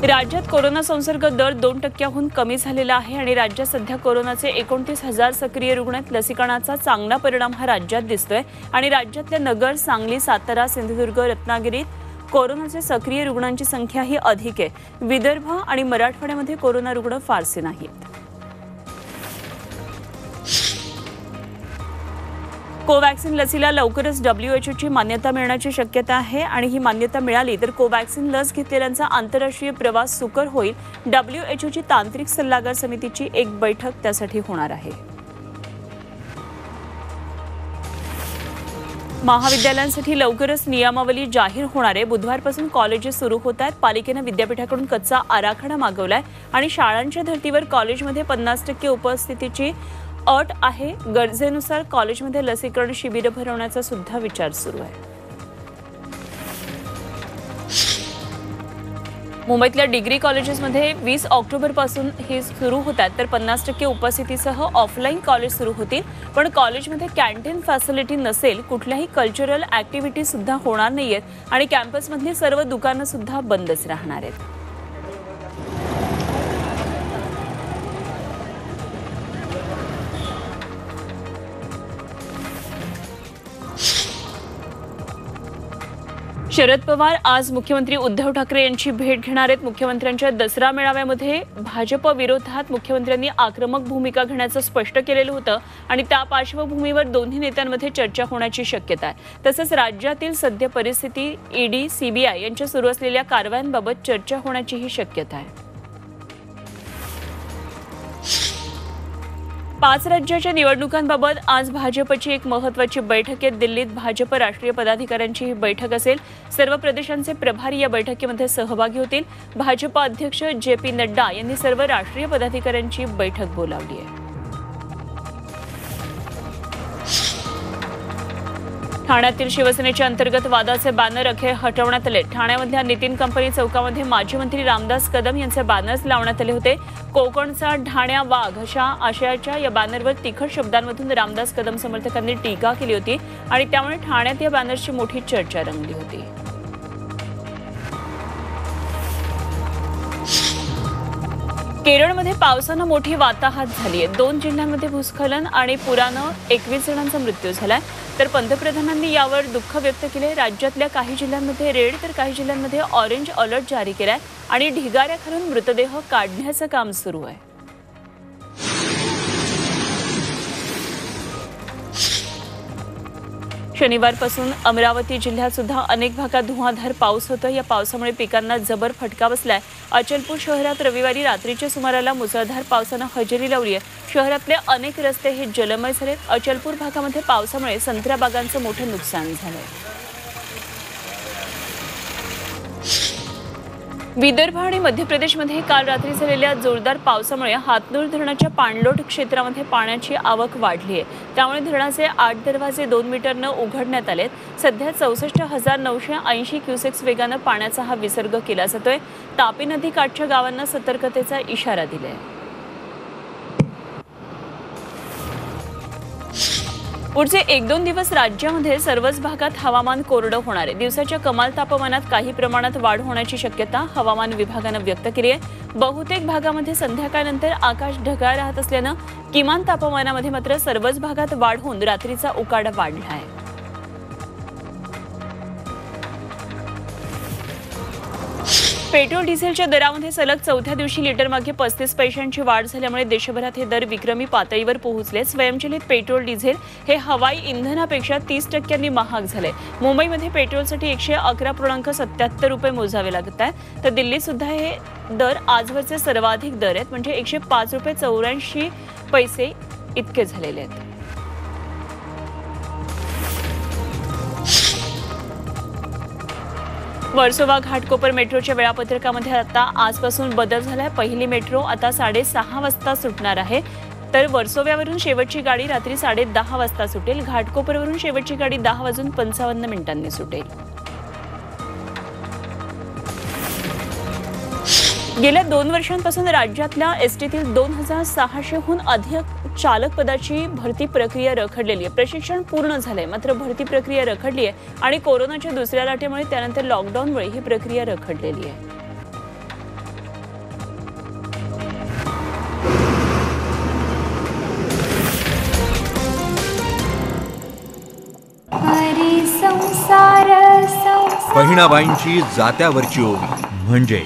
राज्यात कोरोना संसर्ग दर 2% कमी झालेला आहे आणि राज्यात सध्या कोरोनाचे 29,000 सक्रिय रुग्ण आहेत। लसीकरणाचा चांगला परिणाम हा राज्यात दिसतोय आणि राज्यातल्या नगर, सांगली, सातारा, सिंधुदुर्ग, रत्नागिरीत कोरोनाचे सक्रिय रुग्णांची संख्या ही अधिक आहे। विदर्भ आणि मराठवाड्यामध्ये कोरोना रुग्ण फारसे नाहीत। कोवॅक्सिन लसीला लवकरच WHOची मान्यता मिळण्याची शक्यता आहे आणि ही मान्यता मिळाली तर कोवॅक्सिन लस घेतलेल्यांचा आंतरराष्ट्रीय प्रवास सुकर होईल। WHOची तांत्रिक सल्लागार समितीची एक बैठक त्यासाठी होणार आहे। महाविद्यालयांसाठी लवकरच नियमावली जाहीर होणार आहे। बुधवारपासून कॉलेजेस सुरू होत आहेत। पालिकेने विद्यापीठाकडून कच्चा आराखडा मागवलाय आणि शाळांच्या धर्तीवर कॉलेजमध्ये 50% उपस्थितीची अट आहे। गरजेनुसार कॉलेजमध्ये लसीकरण शिबिर भरवण्याचा सुद्धा विचार सुरू आहे। मुंबईतल्या डिग्री कॉलेजेसमध्ये 20 ऑक्टोबरपासून हे सुरू होतात तर 50% उपस्थितीसह ऑफलाईन कॉलेज सुरू होतील। पण कॉलेजमध्ये कॅन्टीन फॅसिलिटी नसेल, कुठल्याही कल्चरल ॲक्टिव्हिटी सुद्धा होणार नाहीयेत आणि कॅम्पसमधली सर्व दुकानं सुद्धा बंदच राहणार आहेत। शरद पवार आज मुख्यमंत्री उद्धव ठाकरे यांची भेट घेणार आहेत। मुख्यमंत्र्यांच्या दसरा मेळाव्यामध्ये भाजप विरोधात मुख्यमंत्र्यांनी आक्रमक भूमिका घेण्याचं स्पष्ट केलेलं होतं आणि त्या पार्श्वभूमीवर दोन्ही नेत्यांमध्ये चर्चा होण्याची शक्यता आहे। तसंच राज्यातील सध्या परिस्थिती, ईडी, CBI यांच्या सुरू असलेल्या कारवायांबाबत चर्चा होण्याचीही शक्यता आहे। 5 राज्याच्या निवडणुकांबाबत आज भाजपची एक महत्त्वाची बैठक आहे। दिल्लीत भाजप राष्ट्रीय पदाधिकाऱ्यांची ही बैठक असेल। सर्व प्रदेशांचे प्रभारी या बैठकीमध्ये सहभागी होतील। भाजप अध्यक्ष JP नड्डा यांनी सर्व राष्ट्रीय पदाधिकाऱ्यांची बैठक बोलावली आहे। ठाण्यातील शिवसेनेच्या अंतर्गत वादाचे बॅनर अखेर हटवण्यात आले। ठाण्यामधल्या नितीन कंपनी चौकामध्ये माजी मंत्री रामदास कदम यांचे बॅनर्स लावण्यात आले होते। कोकणचा ढाण्या वाघ अशा आशयाच्या या बॅनरवर तिखट शब्दांमधून रामदास कदम समर्थकांनी टीका केली होती आणि त्यामुळे ठाण्यात या बॅनरची मोठी चर्चा रंगली होती। केरळमध्ये पावसानं मोठी वाताहत झाली आहे। 2 जिल्ह्यांमध्ये भूस्खलन आणि पुरानं 21 जणांचा मृत्यू झालाय। तर पंतप्रधानांनी यावर दुःख व्यक्त केले। राज्यातल्या काही जिल्ह्यांमध्ये रेड तर काही जिल्ह्यांमध्ये ऑरेंज अलर्ट जारी केलाय आणि ढिगाऱ्याखालून मृतदेह काढण्याचं काम सुरू आहे। शनिवारपासून अमरावती जिल्ह्यात सुद्धा अनेक भागात धुवांधार पाऊस होतो। या पावसामुळे पिकांना जबर फटका बसलाय। अचलपूर शहरात रविवारी रात्रीच्या सुमाराला मुसळधार पावसानं हजेरी लावली आहे। शहरातले अनेक रस्ते हे जलमय झालेत। अचलपूर भागामध्ये पावसामुळे संत्रा बागांचं मोठं नुकसान झालंय। विदर्भ आणि मध्य प्रदेशमध्ये काल रात्री झालेल्या जोरदार पावसामुळे हातनूर धरणाच्या पाणलोट क्षेत्रामध्ये पाण्याची आवक वाढली आहे। त्यामुळे धरणाचे 8 दरवाजे 2 मीटरनं उघडण्यात आलेत। सध्या 64,980 क्युसेक्स वेगानं पाण्याचा हा विसर्ग केला जातोय। तापी नदी काठच्या गावांना सतर्कतेचा इशारा दिलाय। पुढचे 1-2 दिवस राज्यामध्ये सर्वच भागात हवामान कोरडं होणार आहे। दिवसाच्या कमाल तापमानात काही प्रमाणात वाढ होण्याची शक्यता हवामान विभागानं व्यक्त केली आहे। बहुतेक भागामध्ये संध्याकाळनंतर आकाश ढगाळ राहत असल्यानं किमान तापमानामध्ये मात्र सर्वच भागात वाढ होऊन रात्रीचा उकाडा वाढला आहे। पेट्रोल डिझेलच्या दरामध्ये सलग 4थ्या दिवशी लिटरमागे 35 पैशांची वाढ झाल्यामुळे देशभरात हे दर विक्रमी पातळीवर पोहोचले। स्वयंचलित पेट्रोल डिझेल हे हवाई इंधनापेक्षा 30% महाग झाले। मुंबईमध्ये पेट्रोलसाठी 111.77 रुपये मोजावे लागत आहे तर दिल्लीत सुद्धा हे दर आजवरचे सर्वाधिक दर आहेत, म्हणजे 105.84 रुपये इतके झालेले आहेत। वर्सोवा घाटकोपर मेट्रोच्या वेळापत्रकामध्ये आता आजपासून बदल झालाय। पहिली मेट्रो आता 6:30 वाजता सुटणार आहे तर वर्सोव्यावरून शेवटची गाडी रात्री 10:30 वाजता सुटेल। घाटकोपरवरून शेवटची गाडी 10:55 सुटेल। गेल्या 2 वर्षांपासून राज्यातल्या एसटीतील 2600हून अधिक चालक पदाची भरती प्रक्रिया रखडलेली आहे। प्रशिक्षण पूर्ण झालंय मात्र भरती प्रक्रिया रखडली आहे आणि कोरोनाच्या दुसऱ्या लाटेमुळे त्यानंतर लॉकडाऊनमुळे ही प्रक्रिया रखडलेली आहे। बहिणाबाईंची जात्यावरची ओवी म्हणजे